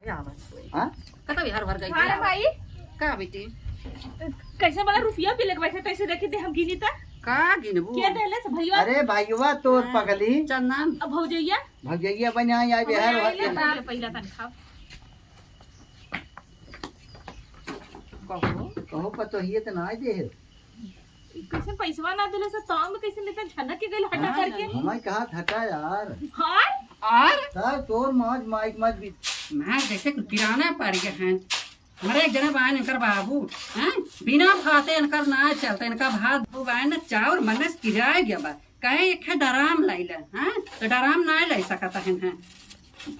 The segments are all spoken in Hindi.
हाँ कता बिहार भर गई अरे भाई का बेटी कैसे वाला रुपया भी लगवाए थे कैसे रखे थे हम गिनी था का गिनबू क्या देले से भैया अरे भाईवा तोर पगली चंदन अब भौजैया भगैया बना आ बिहार ले पहिला तनखा कहो कहो पतोहिए तो ना दे कैसे पैसवा ना देले से ताव में कैसे लेते झनक के गइल हटा करके हमें कहा थका यार हां और सर तोर मौज माइक मत भी मैं जैसे किराना पड़ गया है हमारे एक जने बायन इनकर बाबू हैं बिना भाते इनकर ना चलता इनका भात बायन चाउर मनस किराए गया बा कहे एक है डराम लाइला हैं तो डराम ना ला सकता है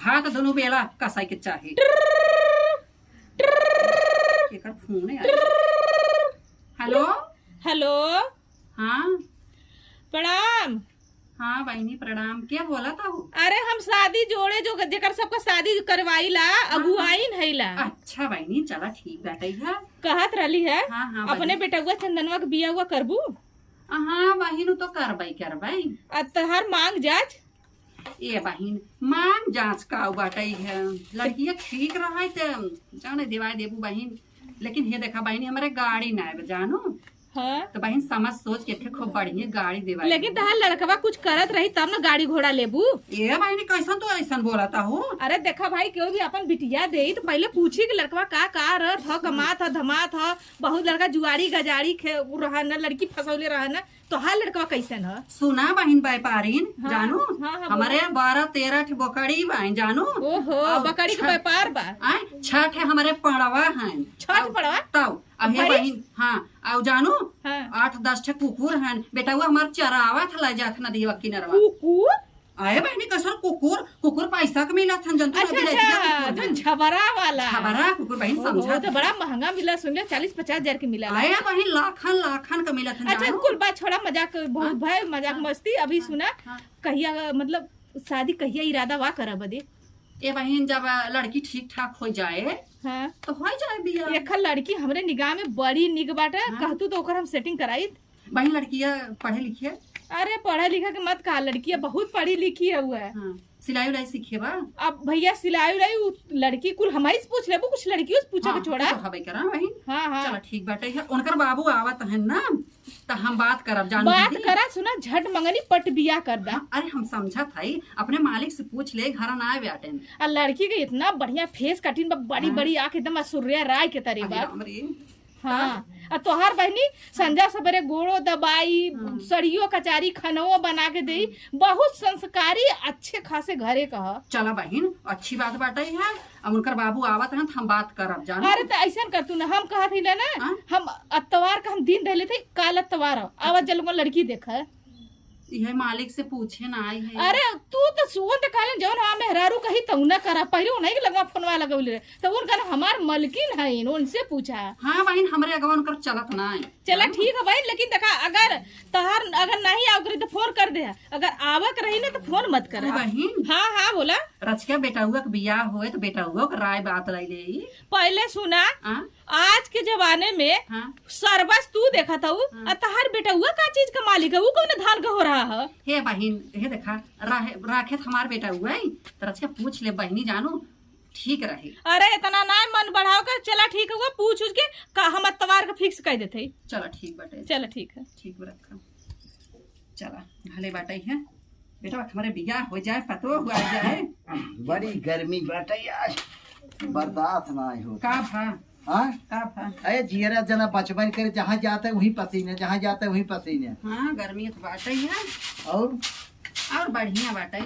भात दोनों बेला कसाई के चाहिए एकर फोन है हेलो हेलो हाँ प्रणाम हाँ बहनी प्रणाम क्या बोला था वो अरे हम शादी जोड़े जो जेकर सबका शादी करवाईला अगुआइन हैला अच्छा बहनी चला ठीक बैठे है कहत रहली है हाँ हाँ अपने बेटा हुआ चंदनवा के बिया हुआ करबू हाँ बहन तो करबाई तहार मांग जांच ये बहन मांग जांच का बाटे है लड़कियां ठीक रहा जाने दिवाई देबू बहन लेकिन ये देखा बहनी हमारे गाड़ी ना है जानो हाँ तो बहन समझ सोच के खूब बढ़िया गाड़ी दिवाई लेकिन तहार लड़कवा कुछ करत रही तब ना गाड़ी घोड़ा लेबू ये बहनी कैसन तो ऐसा बोला था हूँ अरे देखा भाई क्यों भी अपन बिटिया दे तो पहले पूछी कि लड़कवा का रहत ह कमात ह धमात ह बहुत लड़का जुआरी गजारी रहन लड़की फसौले रहन तो हर लड़कवा कैसन ह सुना बहन व्यापारीन हाँ, जानू हाँ, हमारे 12-13 बकरी बहन जानू ओहो बकरी के व्यापार बा छठ है हमारे पड़वा है छठ पड़वा तब अब हे बहन हाँ अब जानू हाँ। 8-10 कुकुर हैं बेटा वो हमार चरावा था ला जात नदीवा किनारवा कुकुर आए बहनी कसर कुकुर पैसा के मिला था जंतु अच्छा जो झबरा वाला खबरा कुकुर बहन ओहो, समझा तो बड़ा महंगा मिला सुन ले 40-50 हजार के मिला आए बहन लाखन का मिला था अच्छा कुल बात छोड़ा मजाक बहुत भाई मजाक मस्ती अभी सुना कहिया मतलब शादी कहिया इरादा वा करा बदे ये बहन जब लड़की ठीक ठाक हो जाए हाँ तो हो जाए बिया एक लड़की हमरे निगाह में बड़ी निक बाटे कहतू तो ओकर हम सेटिंग कराई बहन लड़कियां पढ़े लिखे अरे पढ़ा लिखा के मत कहा लड़कियां बहुत पढ़ी लिखी है हुआ है हाँ सिलाई उलाई सीखे बा अब भैया सिलाई उलाई लड़की कुल हमारी से पूछ लेबो कुछ लड़कियों से पूछा के छोड़ा तो हबे करा बहन हाँ हाँ चलो ठीक बाटे है उनकर बाबू आवत है ना तो हम बात करब जानू बात दीदी। करा सुना झट मंगनी पट बिया कर दा अरे हम समझा था अपने मालिक से पूछ ले घर ना बैठे और लड़की के इतना बढ़िया फेस कटिंग बा बड़ी बड़ी आंख एकदम सूर्या राय के तरह बा हाँ और तोहार बहनी संजा सवेरे गोड़ो दबाई सड़ियो कचारी खनवो बना के दे बहुत संस्कारी अच्छे खासे घरे कहा चला बहन अच्छी बात बाटे है अब उनकर बाबू आवत है हम बात करब जानो अरे तो ऐसा कर तू ना हम कहा थी ना हम अतवार का हम दिन रहले थे काल अतवार आवाज जलूंगा लड़की देखा यह मालिक से पूछे ना आई है अरे तू तो सुवन तो काले जौन हाँ मेहरारू कही तो ना करा पहले नहीं लगा फोनवा लगौले तो उनका हमार मलकिन है उनसे पूछा हाँ बहन हमारे अगवा उनकर चलत ना चला ठीक है भाई लेकिन देखा अगर तहार अगर नहीं आओ तो फोन कर दे अगर आवक रही ना तो फोन मत कर बहन हाँ हाँ बोला रचका बेटा हुआ के बियाह होए तो बेटा हुआ के राय बात रही ले पहले सुना आज के जमाने में सरबस तू देखा था तहार बेटा हुआ का चीज का मालिक है वो कौन धान का हो रहा है हे बहन हे देखा राखे हमार बेटा हुआ है तो रचका पूछ ले बहनी जानू ठीक रहे अरे इतना ना मन बढ़ाओ कर चला ठीक हुआ पूछ उछ के का हम अतवार का फिक्स कर देते चलो ठीक बाटे चलो ठीक है ठीक रखा चला भले बाटे है बेटा हमारे बियाह हो जाए पतो हुआ जाए बड़ी गर्मी बाटे यार बर्दाश्त ना हो का भा हाँ का भा अरे जियरा जना बचपन करे जहाँ जाता है वही पसीने जहाँ जाता है वही पसीने हाँ गर्मी तो बाटे है और बढ़िया बाटे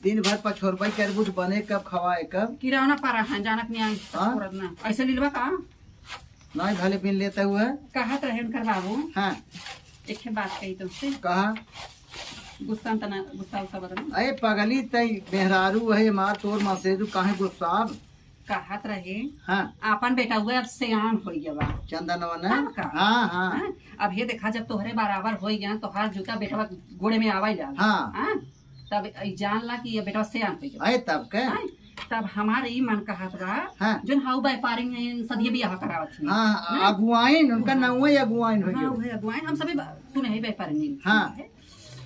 दिन भर पछोरबाई करबू तो बने कब खवाए कब किराना पारा है जानक नहीं आई ना ऐसे लीलवा का नहीं भले पिन लेते हुए कहत रहे उनकर बाबू हाँ एक बात कही तुमसे कहा गुस्सा तना गुस्सा उस्सा बदल अरे पगली तई मेहरारू है मार तोर मसेजू काहे गुस्सा कहत रहे हाँ अपन बेटा हुए अब सियान हो गया बा चंदनवा ने हाँ का? हाँ हाँ हाँ? अब ये देखा जब तोहरे बराबर हो गया तो हर जूता बेटा गोड़े में आवा जा हाँ तब जान ला कि ये बेटा सियान हो गया अरे तब के तब हमारे ई मन कहत रहा हाँ जो हाउ व्यापारी ने सदिये बियाह करावत थी हाँ अगुआइन उनका नौवे अगुआइन हो हाँ गयो वही अगुवाइन हम सभी सुने है व्यापारी ने हाँ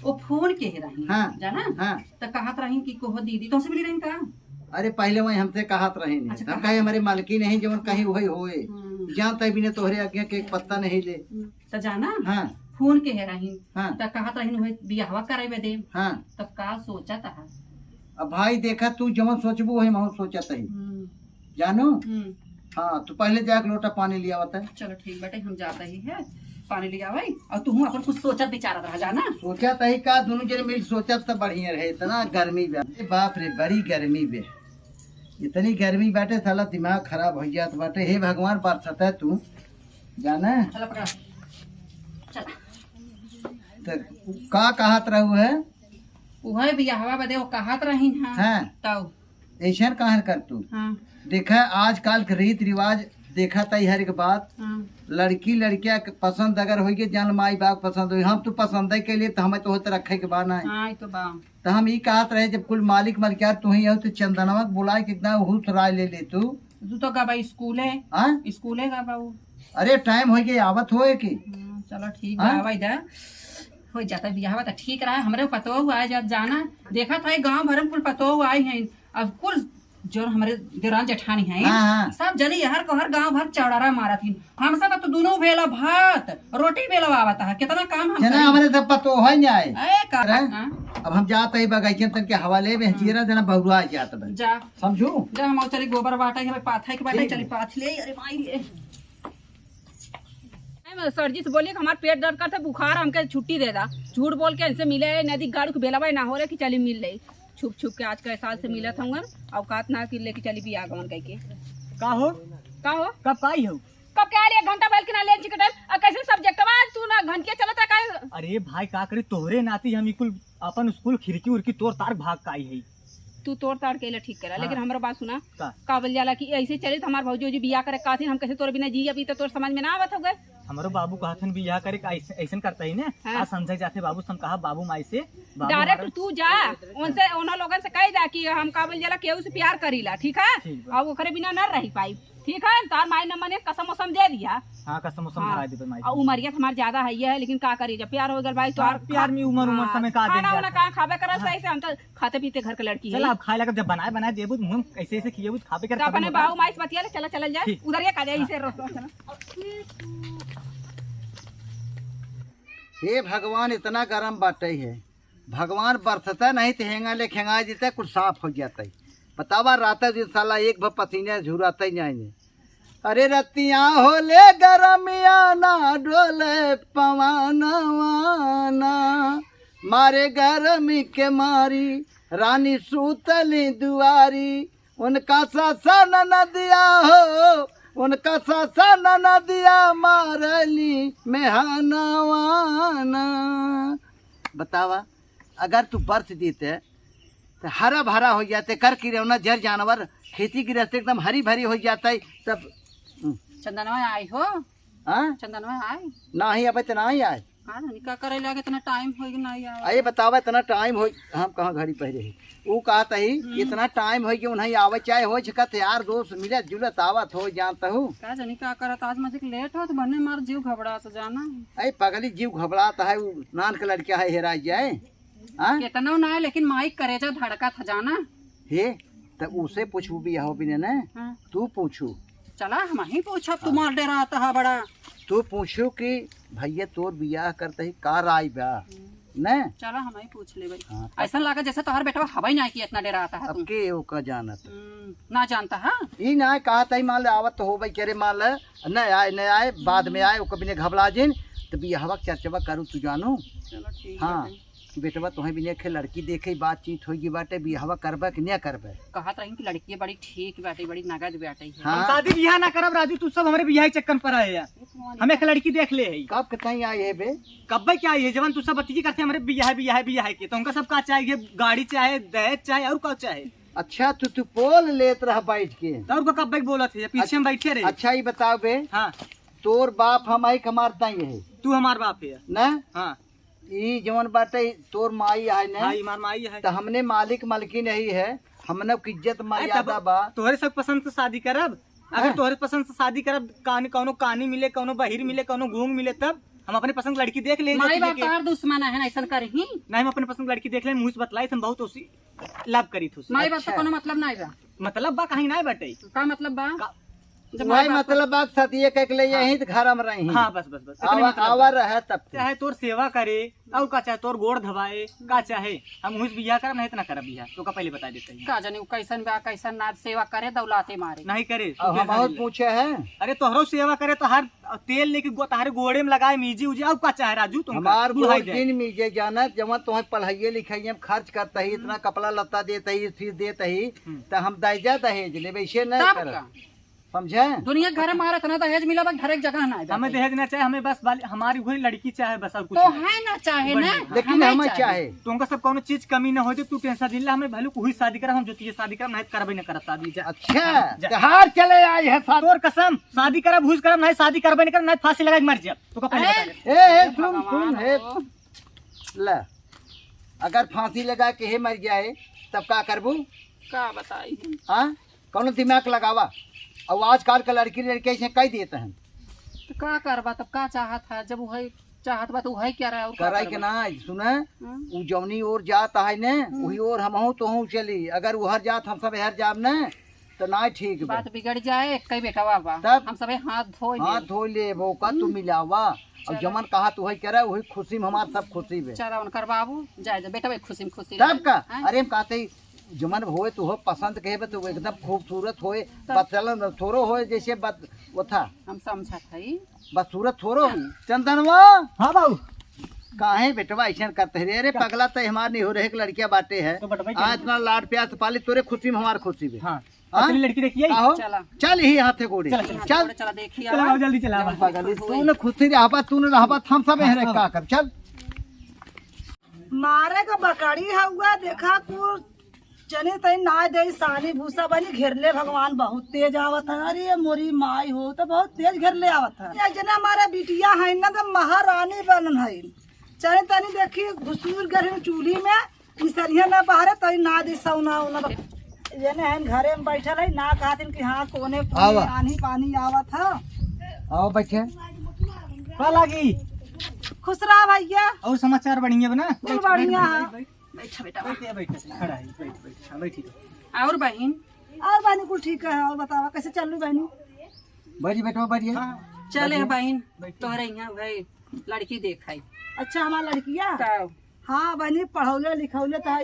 वो फोन के रही हाँ जाना हाँ तो कहत रही कि कोहो दीदी तुमसे मिली रही का अरे पहले वही हमसे कहत रही नहीं अच्छा, हम कहे हमारे मालकी नहीं जो कहीं वही होए हम्म। जानते भी ने तोहरे आज्ञा के एक पत्ता नहीं ले। तो जाना हाँ फोन के है रही हाँ तब कहत रही हुए बियाहवा करे दे हाँ। तब का सोचा था। अब भाई देखा तू जवन सोचबू वही मैं सोचत ही जानो। हाँ तू पहले जाके लोटा पानी लिया बता। चलो ठीक बेटे हम जाते ही है पानी ले आवे और तू अपन कुछ सोचत विचारत रह जाना। सोचत ही का दोनों जने मिल सोचत तो बढ़िया रहे। इतना गर्मी बे अरे बाप रे बड़ी गर्मी बे इतनी गर्मी बाटे साला दिमाग खराब हो जात बाटे। हे भगवान बरसत है तू जाना चलो पकड़ा चला तो का कहत रहू है। उहे बियाहवा बदे वो कहत रही हाँ तब ऐसा कहाँ कर तू हाँ देखा आजकल के रीत रिवाज देखा तई हर एक बात हाँ लड़की लड़किया के पसंद अगर हो जान माई बाप पसंद हो हम तो पसंद है के लिए तो हमें तो होते रखे के बाना है। हाँ तो बा तो हम ये कहत रहे जब कुल मालिक मलकियार तू ही हो तो चंदनवा के बुलाए कितना हुस राय ले ले तू। तू तो गबा स्कूले हाँ स्कूले गबा अरे टाइम हो गया आवत होए की। चलो ठीक हाँ? बा इधर हो जाता बियाहवा तो ठीक रहा हमरे पतो हुआ है जब जाना देखा था गांव भर में कुल पतो हुआ है अब कुल जो हमारे देवरान जेठानी है हाँ, हाँ। सब जली हर को हर गांव भर चौड़ारा मारा थी हम सब तो दोनों बेला भात रोटी बेला आवता है कितना काम हम जना हमारे सब पतो हो जाए। ए का हाँ? अब हम जाते ही बगैचन तन के हवाले में जीरा जना बहुरा जात बे जा समझू जा हम चली गोबर बाटा के पाथा के बाटा चली पाथ ले अरे माई रे सर जी से बोलिए कि हमारा पेट दर्द करता बुखार हमके छुट्टी दे दा झूठ बोल के इनसे मिले नदी गाड़ू के बेलाबाई ना हो रहे कि चली मिल रही छुप छुप के आज के साल से मिला था औकात ना कि लेके चली भी आगमन कह के का हो कब आई हो कब क्या एक घंटा बैल के ना लेंच के टाइम और कैसे सब्जेक्ट तू ना घंटिया चलता का। अरे भाई का करे तोहरे नाती हम कुल अपन स्कूल खिड़की उड़की तोड़ तार भाग का आई है। तू तोड़ ताड़ के ठीक करा लेकिन हमारा बात सुना का? का बोल जाला कि ऐसे चले तो हमारे भौजी बियाह करे काथी हम कैसे तोड़ बिना जी अभी तो तोड़ समझ में ना आवत हो गए। हमारो बाबू कहथन भी यह करे ऐसा करता ही ना। हाँ। आज समझे जाते बाबू सम कहा बाबू माई से डायरेक्ट तू जा उनसे उन लोगन से कह दा कि हम का बोल जाला केहू से प्यार करीला ठीक है ठीक बा। और ओकरे बिना न रही पाई ठीक है तार माई न मने कसम उसम दे दिया। हाँ कसम उसम हाँ। भरा दे माई और उमरिया हमार ज्यादा है लेकिन का करी जब प्यार हो गल भाई तो हाँ, प्यार में उम्र समय का खाना देंगे वाला कहाँ खाबे करल सही से हम तो खाते पीते घर के लड़की है चल आप खाए लगा जब बनाए देबू हम ऐसे ऐसे किए खाबे कर तो अपने बाबू माई से बतिया ले चला चल जाए ठीक। उधर ये का जाए इसे हे भगवान इतना गर्म बाटे है भगवान बरसता नहीं तो हेंगा ले खेंगा देता कुछ साफ हो जाता है। बतावा रात दिन साला एक भर पसीने झुराते ही जाएंगे। अरे रतिया होले गरमिया ना डोले पवाना मारे गरमी के मारी रानी सूतली दुआरी उनका सासा नदिया हो उनका सासा नदिया मारली मेहनवाना। बतावा अगर तू बरस देते तो हरा भरा हो जाते कर की रौना जर जानवर खेती की रास्ते एकदम हरी भरी हो जाता है तब। चंदनवा आई हो हाँ चंदनवा आई ना ही अब इतना ही आए हाँ निका करे लगे इतना टाइम हो गया नहीं आवा अरे बतावा इतना टाइम हो हम कहाँ घड़ी पहले ही वो कहता ही इतना टाइम हो गया उन्हें आवे चाहे हो छकत यार दोस्त मिलत जुलत आवत हो जानता हूँ। का जानी का करत आज मुझे लेट हो तो बने मार जीव घबरा तो जाना अरे पगली जीव घबराता है वो नान का लड़का है हेरा जाए। हाँ कितना ना है लेकिन माइक करे जा धड़का था जाना हे तो उसे पूछू भी हो बिना न हाँ। तू पूछू चला हम ही पूछा तुम्हार डेरा आता है बड़ा तू पूछू कि भैया तोर बियाह करते ही का राय बा न चला हम ही पूछ ले भाई हाँ। ऐसा लगा जैसे तोहर बेटा हवा ही ना की इतना डेरा आता है अब तुम के वो का जानत ना जानता है ई ना कहा तई मान ले आवत हो भाई करे मान ले न आए बाद में आए वो कभी ने घबरा जिन तो बियाहवा चर्चवा करू तू जानू। चलो ठीक हाँ है कि बेटवा तुम्हें भी नेखे लड़की देखे बातचीत होगी बाटे बियाहवा करबा कि नहीं करबे। कहत रही कि लड़की बड़ी ठीक बैठी बड़ी नगद बैठी है हाँ शादी बियाह ना करब राजू तू सब हमारे बियाह के चक्कर पर आए यार हमें एक लड़की देख ले है कब कितना आए है बे कब क्या ये जवान तू सब बत्ती करते हमारे बियाह के तो उनका सब का चाहिए गाड़ी चाहे दहेज चाहे और का चाहे। अच्छा तू पोल लेत रह बैठ के और को कब बोला थे पीछे में बैठे रहे। अच्छा ही बताओ बे हाँ तोर बाप हम आई कमारता ही है तू हमार बाप है न हाँ ई जवन बाटे तोर माई है न हाँ ईमान माई है तो हमने मालिक मालकी नहीं है हमने की इज्जत मर्यादा बा। तोहरे सब पसंद से शादी करब अगर तोहरे पसंद से शादी करब कौनो कानी मिले कौनो बहिर मिले कौनो घूंग मिले तब हम अपने पसंद लड़की देख ले माई बाप तार दुश्मन है ऐसा करही नहीं हम अपने पसंद लड़की देख ले मुँह से बतलाई हम बहुत उसी लाभ करी थी माई बाप तो कोनो मतलब नहीं बा मतलब बा कहीं ना बटे। का मतलब बा जब वही माँ बाप- मतलब बात सतिये कह के ले यहीं घर में रही हाँ बस बस बस इतने आवा मतलब आवा रहे तब से। चाहे तोर सेवा करे और का चाहे तोर गोड़ धवाए का चाहे हम उस बियाह करब नहीं इतना करब बियाह तो का पहले बता देते हैं का जाने उ कैसन बा कैसन ना सेवा करे दौलाते मारे नहीं करे तू अब कैसा हम और मिले? पूछे हैं अरे तोहरो सेवा करे तो हर तेल लेके तहारे गोड़े में लगाए मीजी उजी और का चाहे राजू तुम हमार गोर दिन मीजे जाना जब तुम्हें पढ़ाइए लिखाइए में खर्च करता ही इतना कपड़ा लत्ता देता ही फीस देता ही तो हम दहेजा दहेज ले वैसे नहीं तब कर का समझे दुनिया के घर में मारा तना दहेज मिला बा घर एक जगह ना हमें दहेज ना चाहे हमें बस हमारी वही लड़की चाहे बस और कुछ तो नहीं। है ना चाहे ना लेकिन हमें चाहे तुमका सब कोनो चीज कमी ना हो तू टेंशन दिला हमें भले कोई शादी करब हम जोतिए शादी करब नहीं करबे ना करब शादी जा अच्छा त्योहार चले आए है साथ तोर कसम शादी करब भूज करब नहीं शादी करबे नहीं करब नहीं फांसी लगा के मर जाब तो का पहले बता दे। ए सुन सुन हे ले अगर फांसी लगा के हे मर जाए तब का करबू का बताई हाँ कौन दिमाग लगावा और आजकल का लड़की लड़के ऐसे कह देते हैं तो का करबा तब का चाहत है जब वही चाहत बा तो वही क्या रहा और का कराई के करबा? ना सुने हाँ? उ जौनी ओर जात है ने वही ओर हमहू तो हूँ चली अगर उहर जात हम सब हर जाब ने तो ना ठीक बा बात बिगड़ जाए कई बेटा बा तब? हम सबे हाथ धोए हाथ धो ले वो का तू मिलावा और जमन कहा तू वही करे वही खुशी में हमार सब खुशी में चला उनकर बाबू जाए जा बेटा खुशी में खुशी तब का हैं? अरे हम कहते ही जमन होए तो हो पसंद कहे तो एकदम खूबसूरत होए बचल थोड़ो होए जैसे वो था हम समझा थई बस सूरत थोड़ो चंदनवा हाँ बाबू काहे बेटवा ऐसा करते रे अरे पगला तो हमार नहीं हो रहे एक लड़किया बाटे है तो बटवा आज इतना लाड प्यार से पाली तोरे खुशी में हमार खुशी में हाँ हाँ? अपनी लड़की देखिए आहो चला। चल ही हाथे गोड़े चल चला देखिए चला आओ जल्दी चला आओ। पगली तू ने खुशी रहबा तू ने रहबा हम सब है का कर चल मारे का बकरी हुआ देखा कुछ चने तई ना दे सानी भूसा बनी घेरले भगवान बहुत तेज आवत है अरे मोरी माई हो तो बहुत तेज घेरले आवत है ये जना हमारा बिटिया है ना तो महारानी बनन है चने तनी देखी घुसूर गए चूल्ही में इसरिया ना बाहर तई ना दे सौना उना जने है घरे में बैठल है ना कहतिन कि हाँ कोने आवा। पानी पानी आवत है आओ बैठे का लागी खुश रहा भैया और समाचार बढ़िया बना कुल बढ़िया है बैठा बेटा बैठिए बैठिए खड़ा है बैठ बैठिए और बहन और बहनी कुल ठीक है और बतावा कैसे चलू बहनी बैठी बैठो बैठिए चले बहन तोहरे यहाँ भाई लड़की देखाई अच्छा हमारा लड़किया तब हाँ बहनी पढ़ौले लिखौले तो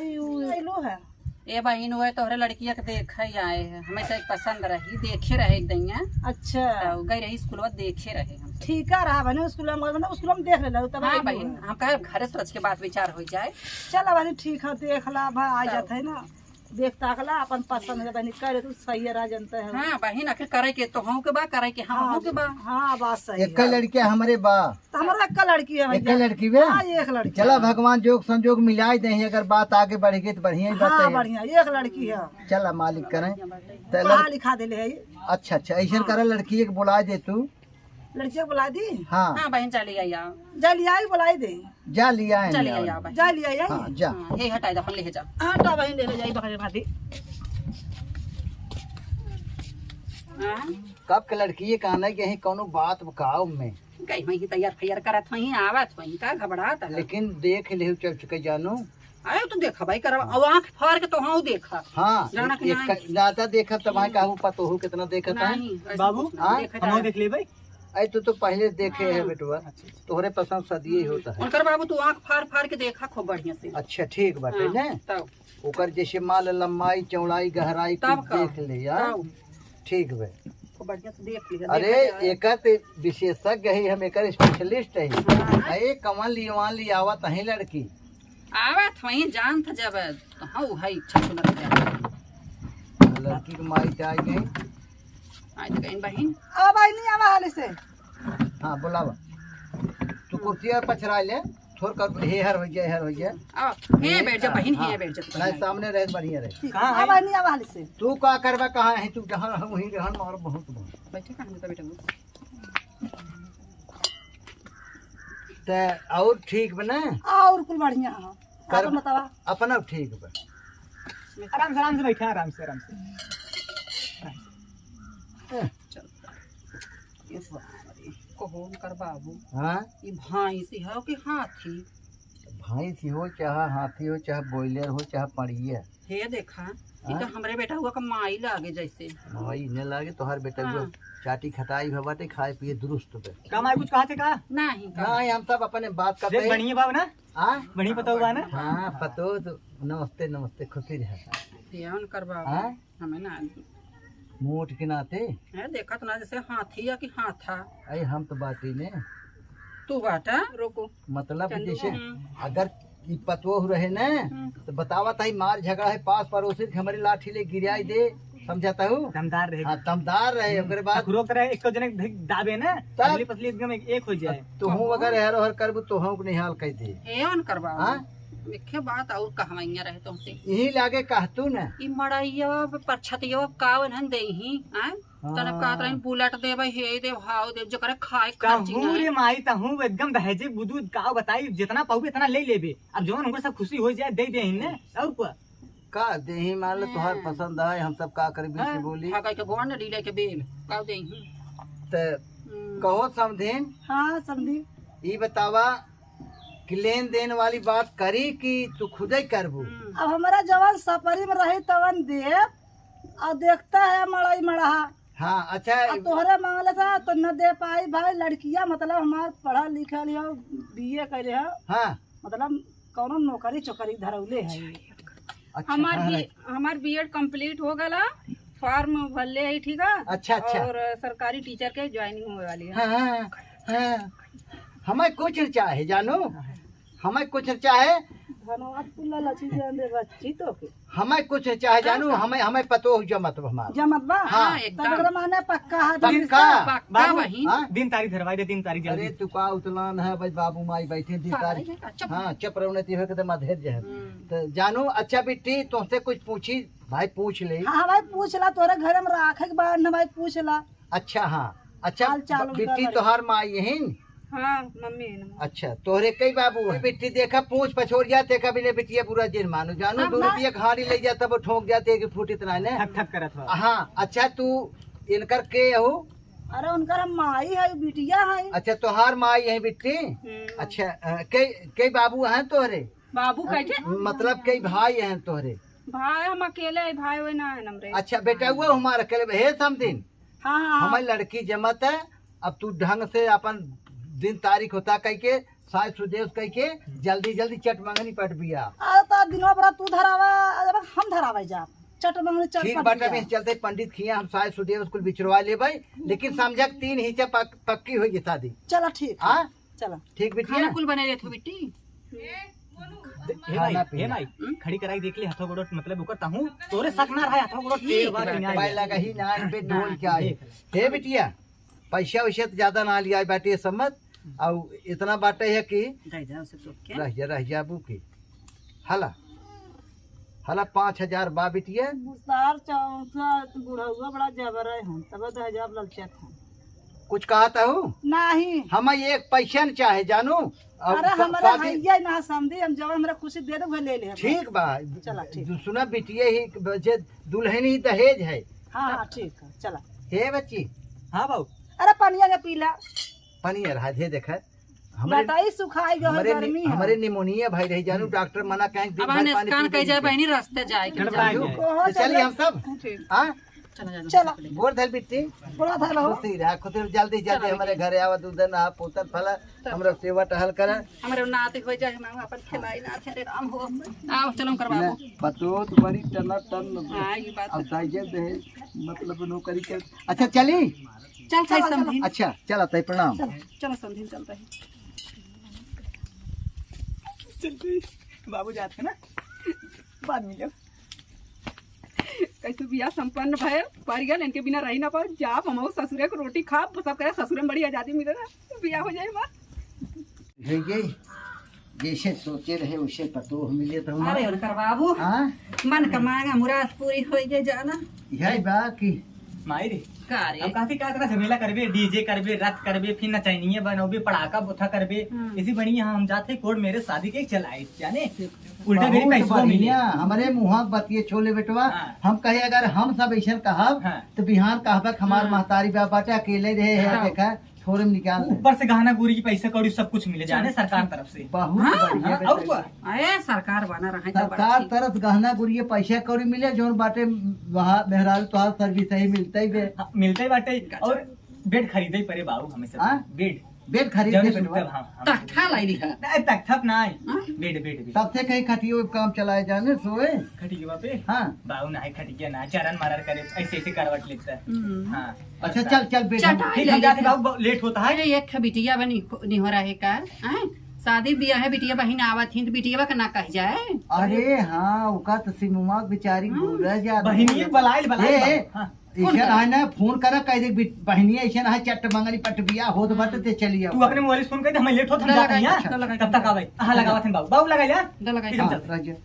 है है ए बहन हुए तोहरे लड़किया के देखे ही आए हैं हमें से पसंद रही देखे रहे एक दिन अच्छा तो गई रही स्कूल देखे रहे हम ठीक है रहा बहनी स्कूल में देख ले तब हाँ बहन हम कहे घरे सोच के बात विचार हो जाए चल बहनी ठीक है देख ला भाई आ जाते है ना देख ताकला अपन पसंद है बहनी करे तू सही है जानते हैं हाँ बहन आखिर करे के तो हम के बा करे के हम के बा हाँ बात सही एक है लड़किया हमारे बा तो हमारा एक लड़की है एक भैया लड़की वे हाँ एक लड़की चला भगवान जोग संजोग मिलाए दे अगर बात आगे बढ़ेगी तो बढ़िया ही हाँ बात है बढ़िया एक लड़की है चला मालिक करें तो पढ़ा लिखा दिले है अच्छा अच्छा ऐसा करे लड़की के बुला दे तू लड़किया बुला दी हाँ हाँ बहन चली आई आओ जा लिया बुलाई दे जा लिया है चली आई आओ बहन जा लिया हाँ जा हाँ, ये हटाई दो हम ले जा हाँ तो बहन ले जाई बकरी भाती हाँ कब के लड़की कहना है कि यही कोनो बात बकाओ में गई वही तैयार फैयार करत वही आवत वही का घबरात है लेकिन देख ले चल चुके जानो आयो तो देखा भाई कर अब आँख फाड़ के तो हाँ देखा हाँ जाना कि नहीं? ज्यादा देखा तब वहाँ कहूँ पतो हो कितना देखा था नहीं ऐसा बाबू, कुछ नहीं, हाँ? देखा हम जाए। देख ले भाई अरे तू तो पहले देखे है बेटुआ तोहरे पसंद सदिए ही होता है उनकर बाबू तू आँख फाड़ फाड़ के देखा खूब बढ़िया से अच्छा ठीक बाटे हाँ, ने तब ओकर जैसे माल लंबाई चौड़ाई गहराई तब कुछ का? देख ले यार तब ठीक बे खूब बढ़िया से देख लिया अरे देखा जाए। एकर ते विशेषज्ञ है हम एकर स्पेशलिस्ट है अरे कमन लियवान लियावत है लड़की आवत वही जान था जब हाँ वो है इच्छा सुनत जाए लड़की की माई ते आई गई आज तो कहीं बहन अब आई नहीं आवा हाले से हाँ बुलावा तू कुर्सी पर पछरा ले थोड़ कर हेहर हो जाए आओ हे बैठ जा बहन हाँ, हे बैठ जा नहीं सामने रहे बढ़िया रहे कहाँ अब है आई नहीं आवा हाले से तू का करबा कहाँ है तू जहाँ हम वहीं रहन मार बहुत बहुत बैठे कहाँ तो बेटा ते और ठीक बने और कुल बढ़िया है कर- आप बतावा अपना ठीक बा आराम से बैठा आराम से कौन कर बाबू हाँ ये भैंसी है कि हाथी भैंस हो चाहे हाथी हो चाहे बॉयलर हो चाहे पड़िए हे देखा ये तो हमरे बेटा हुआ का माई लागे जैसे वही न लागे तोहार बेटा हुआ चाटी खटाई भवाटे खाए पिए दुरुस्त पे का माई कुछ कहा थे का नहीं नहीं हम सब अपने बात करते देख बढ़िया बाबू ना हाँ बढ़िया पता हुआ ना हाँ पतो तो नमस्ते नमस्ते खुशी रहे ध्यान करवा हाँ हमें ना मोट के नाते है देखा तो ना जैसे हाथी या कि हाथा अरे हम तो बाटी ने तू बाटा रोको मतलब जैसे अगर ई पतो रहे न तो बतावा ताई मार झगड़ा है पास पड़ोसी के हमारी लाठी ले गिराई दे समझाता हूँ दमदार रहे हाँ दमदार रहे ओकरे बाद खुरो करे एक जने दाबे ना तब? पतली पतली एकदम एक हो जाए तो हूँ अगर हर हर करबू तो हम निहाल कह दे एवन करवा हाँ देखे बात और कहवैया रहे तुमसे यही लागे कहतू न ई मड़ैया परछतिया कावन हन देही हैं तने कहत रही बुलेट देबै हे दे हाउ दे जकरे खाए खर्ची कहूँ रे नहीं माई तहूँ एकदम दहेजे बुदू का बताई जितना पाऊ इतना ले लेबे अब जवन उनकर सब खुशी हो जाए दे दे ने और क्या का देही मान लो तुहार पसंद है हम सब का करी बीच में बोली हां के गोंड डीले के बेल का देही तो कहो समझेन हाँ समझी ई बतावा कि लेन देन वाली बात करी कि तू खुद ही करबू अब हमारा जवान सफरी में रही तवन दे और देखता है मड़ई मड़हा हाँ अच्छा अब तोहरे मांगले था तो न दे पाई भाई लड़कियां मतलब हमार पढ़ा लिखल हो बीए करे हो हाँ मतलब कौनो नौकरी चौकरी धरौले है अच्छा हमार बीएड कंप्लीट हो गला फॉर्म भरले है ठीक है अच्छा अच्छा और सरकारी टीचर के ज्वाइनिंग होने वाली है हाँ हाँ हाँ हमें कुछ चाहे जानो हमें कुछ चाहे धन्यवाद तुल्ला लची दे बच्ची तो के हमें कुछ चाहे जानू हमें हमें पतो हो जमत हमारा जमत बा हाँ, एकदम। तब माने पक्का है पक्का पक्का वही हाँ? दिन तारीख धरवाई दे 3 तारीख अरे जल्दी तू का उतलान है भाई बाबू माई बैठे दी तारीख हाँ चप रवनती हो के तो मधेर जह तो जानू अच्छा बेटी तुमसे कुछ पूछी भाई पूछ ले हाँ भाई पूछ ला तोरे घर में राखे के बाद न भाई पूछ ला अच्छा हाँ अच्छा हाल चाल उनका बेटी बड़ी। तोहार माँ यही हाँ मम्मी है ना अच्छा तोहरे कई बाबू है बेटी देखा पूछ पछोड़ जाते कभी ने बेटिया पूरा दिन मानो जानू 2 रुपया खाड़ी ले जाता वो ठोक जाते कि फूट इतना ने ठक ठक करत हो हाँ अच्छा तू इनकर के हो अरे उनका माई है बिटिया है अच्छा तोहार माँ यही बेटी अच्छा कई बाबू हैं तोहरे बाबू कैसे मतलब कई भाई हैं तोहरे भाई हम अकेले है, भाई वो ना है नमरे अच्छा बेटा हुआ हमारा अकेले हे समदिन हाँ हाँ हाँ हमारी लड़की जमत है अब तू ढंग से अपन दिन तारीख होता कह के साज सुदेश कह के जल्दी जल्दी चट मंगनी पट बिया अरे तो दिनों पर तू धरावा अब हम धरावा जा चट मंगनी चट ठीक पट बाटा दिया। में चलते पंडित खिया हम साज सुदेश कुल बिचरवा ले भाई लेकिन समझक 3 हिस्से पक्की होगी शादी चला ठीक हाँ चला ठीक बेटिया खाना कुल बने रहत हो बेटी हे भाई खड़ी कराई देख ले हाथों गोड़ो मतलब ओकर तहूँ तोरे सक ना रहा हाथों गोड़ो टेढ़ बा के न्याय भाई लगा ही नान पे ढोल क्या है हे बेटिया पैसा वैसा तो ज्यादा ना लिया बाटे समझ और इतना बाटे है कि दे जाओ से तो के रह जाबू की हला हला 5000 बा बेटिया मुस्तार चौथा बूढ़ा हुआ बड़ा जबर है हम तब तो हजाब ललचत हम कुछ कहता हूँ नहीं हमें एक पैसा न चाहे जानू और अरे हमारे शादी हैया ना समझी हम जब हमरा खुशी दे दो ले ले हम। ठीक बा चला, ठीक। सुना बेटिया ही बचे दुल्हन ही दहेज है हाँ हाँ ठीक है चला हे बच्ची हाँ बाबू अरे पनिया के पीला पानी रहा है देखा हमारे लटाई सुखाई गई हमारे गर्मी हमारे निमोनिया भाई रही जानू डॉक्टर मना कहें दिन अब भर ने पानी स्कान पीते कह जाए नहीं। बहनी रास्ते जाए के गड़बड़ा जाए। गया। तो चलिए हम सब हाँ चला जा चला बोल धल बेटी थोड़ा था लो खुशी रहा खुशी जल्दी जल्दी हमारे घरे आवा दूध ना पोतन फला हमरा सेवा टहल कर हमरे नाते हो जाए हम अपन खिलाई ना थे राम हो आओ चलो करवाबो पतो तो बड़ी टना टन हां ये बात अब दाइजे दे मतलब नौकरी के अच्छा चली चल खाई समझी अच्छा चला तय प्रणाम चलो समझी चलता है चलते बाबू जाते ना बाद में जब कैसे बिया संपन्न भय पर गया इनके बिना रही ना पाओ जाप हम ससुरे को रोटी खा सब करे ससुरे में बड़ी आजादी मिले ना बिया हो जाए बात ये जैसे सोचे रहे वैसे पतो मिले तो अरे और करवाबो हाँ मन का मांगा मुराद पूरी हो जाए जाना यही बा की माई रे कार्य अब काफी क्या तरह झमेला करबे डीजे करबे रथ करबे फिर नचैनिए बनोबे पड़ाका बुथा करबे इसी बढ़िया हम जाते कोड मेरे शादी के चलाए जाने उल्टा मेरी बहुत पैसा मिले बढ़िया हमारे मुहा बतिये छोले बेटवा हाँ। हम कहे अगर हम सब ऐसा कहब हाँ। तो बिहार कहबक हमार महतारी बाबा अकेले रहे है हाँ। देखा छोरे में निकाल दे। ऊपर से गहना गुरी की पैसा कौड़ी सब कुछ मिले जाने सरकार तरफ से। बहुत हाँ, बढ़िया हाँ, और बेटा। क्या? अरे सरकार बना रहा है सरकार तरफ गहना गुड़िया पैसा कौड़ी मिले जो बाटे वहाँ मेहराल तो सर्विस सही मिलता ही बे। हाँ, मिलते ही बाटे। और बेड खरीदे ही परे बाबू हमें हाँ? सब बेड बेड खरीद जब दे सुतब, बेटवा। हाँ, तख्ता लाई है नहीं तख्त हाँ? नहीं बेड बेड बेड तब से कहीं खटियो पे काम चलाए जाने सोए। खटिया पे हाँ बाबू ना है खटिया ना चरण मारर करे ऐसे ऐसे करवट लेता है। हाँ अच्छा चल चल बेटा चटाई ठीक हम जाते बाबू लेट होता है। अरे एक बिटिया बनी नहीं हो रहा है का हैं? शादी बियाह है बिटिया बहन आवत ही तो बिटिया का ना कह जाए। अरे हाँ उका तो सिमुमा बेचारी बोल रह जा बहिनी बलाइल बलाइल हाँ। ऐसा है ना फोन करा कह दे बहनी ऐसा है चट मंगली पट बिया हो तो बट ते चलिए तू अपने मोबाइल सुन के हमें लेट होता हम जाते हैं यहाँ। कब तक आवे हाँ लगावत हैं बाबू बाबू लगा लिया लगाई। ठीक हम चलते हैं।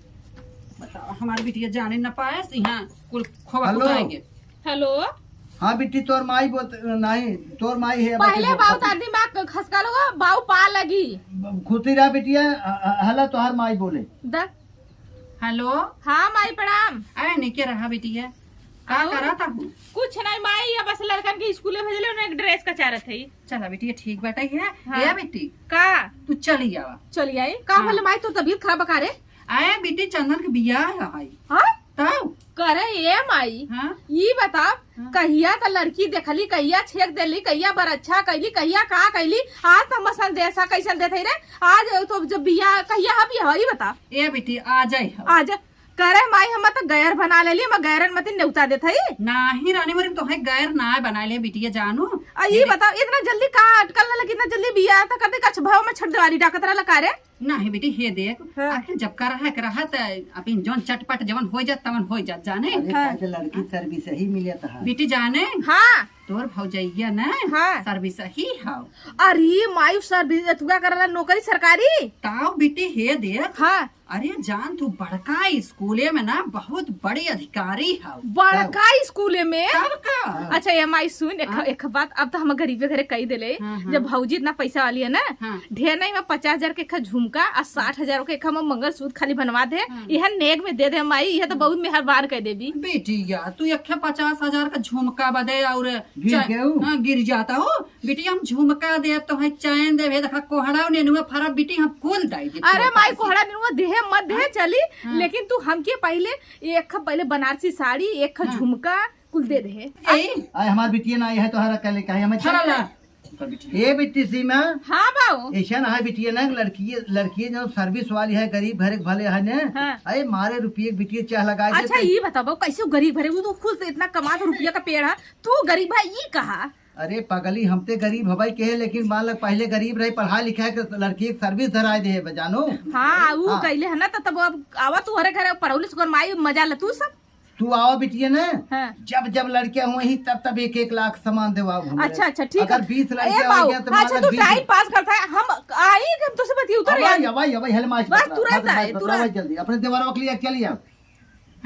बताओ हमारी बिटिया जाने न पाए यहाँ कुल खोवा हेलो। खुदाएंगे। हेलो हाँ बिट्टी तोर माई बोत नहीं तोर माई है पहले बाऊ तादी माँ खसका लो बाऊ पा लगी खुशी रहा बिटिया हला तोहर माई बोले द हेलो हाँ माई प्रणाम। आए नहीं क्या रहा बिटिया का करा था हूँ। कुछ नहीं माई या बस लड़कन के स्कूले भेजले उन्हें एक ड्रेस का चारत है। चला बिटिया ठीक बैठा है हाँ। ये बेटी का तू चली आवा। चली आई का हाँ। बोले माई तो तबीयत खराब करे। आए बेटी चंदन के बियाह है भाई हाँ तब करे ये माई हाँ ये बता कहिया तो लड़की देखली कहिया छेक देली कहिया बरच्छा कैली कहिया का कैली आज तो हम संदेशा कैसन देते रे आज तो जब बिया कहिया हम ये बता ए बेटी आ जाए आज करे माई हम तो गैर बना लेली हम गैरन मत न्योता देते ही नाही रानी मरी तो है गैर ना बना ले बिटिया जानू। ये बता इतना जल्दी का अटकल लगी इतना जल्दी बिया तो कर दे कछ भाव में छड़ देवाली डाकतरा लगा रे नहीं बेटी हे देख हाँ। आखिर जब कर रहा तो अपन जौन चटपट जवन हो जात तवन हो जात जाने अरे काहे लड़की सर्विस ही मिले था बेटी जाने हाँ तोर भौजैया न हाँ। सर्विस ही हाउ अरे माई सर तुगा करला नौकरी सरकारी ताऊ बेटी हे देख हाँ अरे जान तू बड़का स्कूले में ना बहुत बड़ी अधिकारी हाउ बड़का स्कूले में तब का अच्छा ये माई सुन एक बात अब तो हम गरीबे घरे कही दिले हाँ, हाँ। जब भौजी इतना पैसा वाली है ना हाँ। ढेर नहीं मैं 50,000 के एक झुमका और 60,000 के एक मंगलसूत्र खाली बनवा दे यह नेक में दे दे माई यह तो बहुत मेहरबान कर देबी बेटी या तू एक 50,000 का झुमका बदे और गयो? हाँ, गिर जाता हो बेटी हम झुमका दे तो है चैन दे देखा कोहड़ा नेनुआ फरा बेटी हम कुल दाई दे अरे माई कोहड़ा निनुआ देहे मत देहे चली लेकिन तू हमके पहले एक पहले बनारसी साड़ी एक झुमका कुल दे दे आए हमार बिटिया ना है तोहरा कले काहे हमें फरा ए बिट्टी सीमा हाँ बाऊ ऐसा ना है बिटिया ना लड़की जो सर्विस वाली है गरीब घरे भले है ने हाँ। अरे मारे रुपये बिटिया चाह लगा अच्छा ये बताओ कैसे वो गरीब भरे वो तो खुद इतना कमा तो रुपया का पेड़ है तू गरीब है ये कहा अरे पगली हम ते गरीब हवाई के है लेकिन मान लग पहले गरीब रहे पढ़ा लिखा के लड़की एक सर्विस धराए दे है जानो हाँ वो हाँ। कैले है ना तो तब अब आवा तू हरे घर पढ़ौली से माई मजा ल तू सब तू आओ बिटिया ना हाँ। जब जब लड़कियां हुई तब 1-1 लाख सामान देवाओ हमरे। अच्छा अच्छा ठीक अगर 20 ए लड़कियां हो बाऊ, गया तो अच्छा तू टाइम पास करता है हम आई हम तुझसे बतियो उतर यार अवाई हेल माच बस तुरंत आए, तुरंत। जल्दी अपने देवरवा के लिए चलिए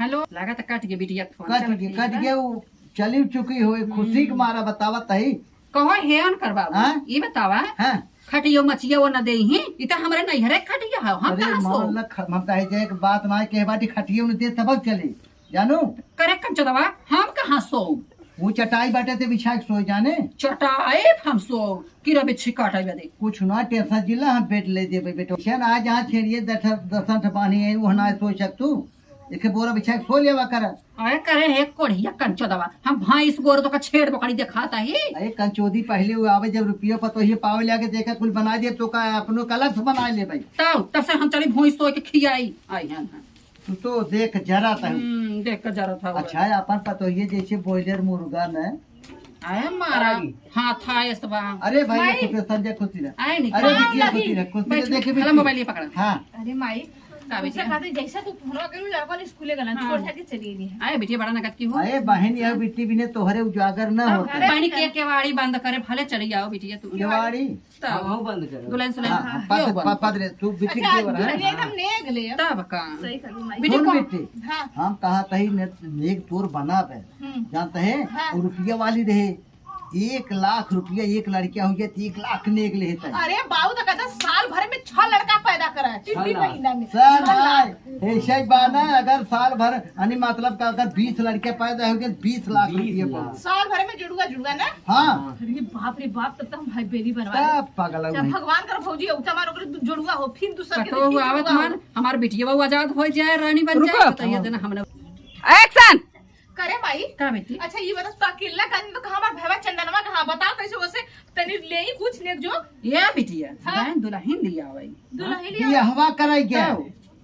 हेलो लगा तो कट गया बिटिया का फोन कट चल गया ठीक कट है। गया वो चली चुकी हो खुशी के मारा बतावत है कहो हेन करवा हाँ? ये बतावा हैं खटियो मचिया वो न दे ही इ त हमरे नैहरे खटिया है हम अरे कहां सो मान लग हम कहे जे एक बात ना के बाटी खटियो ने दे तब चले जानू करे कंचो दवा हम कहां सो वो चटाई बाटे ते बिछा के सोए जाने चटाई हम सो किरा बिच्छी काटा दे कुछ ना टेंशन जिला हम बेट ले देबे बेटो शन आज जहां छेड़िए 10 पानी है वो ना सोच सक तू एके बोरा बिछा के सो लेवा कर अरे करे हे कोढ़िया कंचो दवा हम भैंस गोर तो का छेड़ बकड़ी दिखाता ही अरे कंचोदी पहले वो आवे जब रुपया पर तो ही पावे लाके देखा कुल बना दे तो का अपनो कलश बना ले भाई तब से हम चली भैंस तो के खियाई आई हैं तू तो देख जरा था देख कर जरा था अच्छा है अपन पतो ये जैसे बॉयलर मुर्गा न आए मारा हां था इस बा अरे भाई खुद संजय खुशी रह आए नहीं अरे बिटिया खुशी रह खुशी रह देखे हला मोबाइल ये पकड़ा हां अरे माई बिटिया? खातिर जैसा तू फोन करू लड़कन स्कूले गलन हाँ। छोड़ के चली गई आए बिटिया बड़ा नगद की हो अरे बहन यह बिट्टी बिने तोहरे उजागर न होता पानी के केवाड़ी बंद करे भले चली आओ बिटिया तू केवाड़ी बंद करो दुल्हन सुल्हन हाँ, यो बंद। पापा रे तू बिट्टी के बरा है एकदम नेग ले तब का सही करू माई बिटिया सुन को बिट्टी हम कहा तही नेक तोर बना पे जानते हैं वो रुपया वाली रहे 1 लाख रुपया एक लड़किया हो गया 1 लाख ने एक लेता है अरे बाबू तो कहता साल भर में 6 लड़का पैदा करा है 3 महीना में सर भाई ऐसा ही बात है। अगर साल भर यानी मतलब का अगर 20 लड़के पैदा हो गए 20 लाख रुपये बोला। साल भर में जुड़ूगा ना। हाँ अरे बाप रे बाप, तब तो हम भाई बेबी बनवा सब पागल है जब वही। भगवान कर फौजी उठा मारो कर जुड़ूगा हो फिर दूसरा के तो देखी आवत जुड़ूगा मान हमार बिटिया बहु आजाद हो जाए, रानी बन रुको। जाए, बताइए देना हमने एक्शन। करे भाई। का बेटी। अच्छा ये बता तो अकेला कान तो कहां हमार भैया चंदनवा कहां बताओ कैसे वैसे तनी ले ही कुछ नेक जो ये बिटिया हाँ। बहन दुल्हन लिया भाई। दुल्हन ये लिया हवा कराई क्या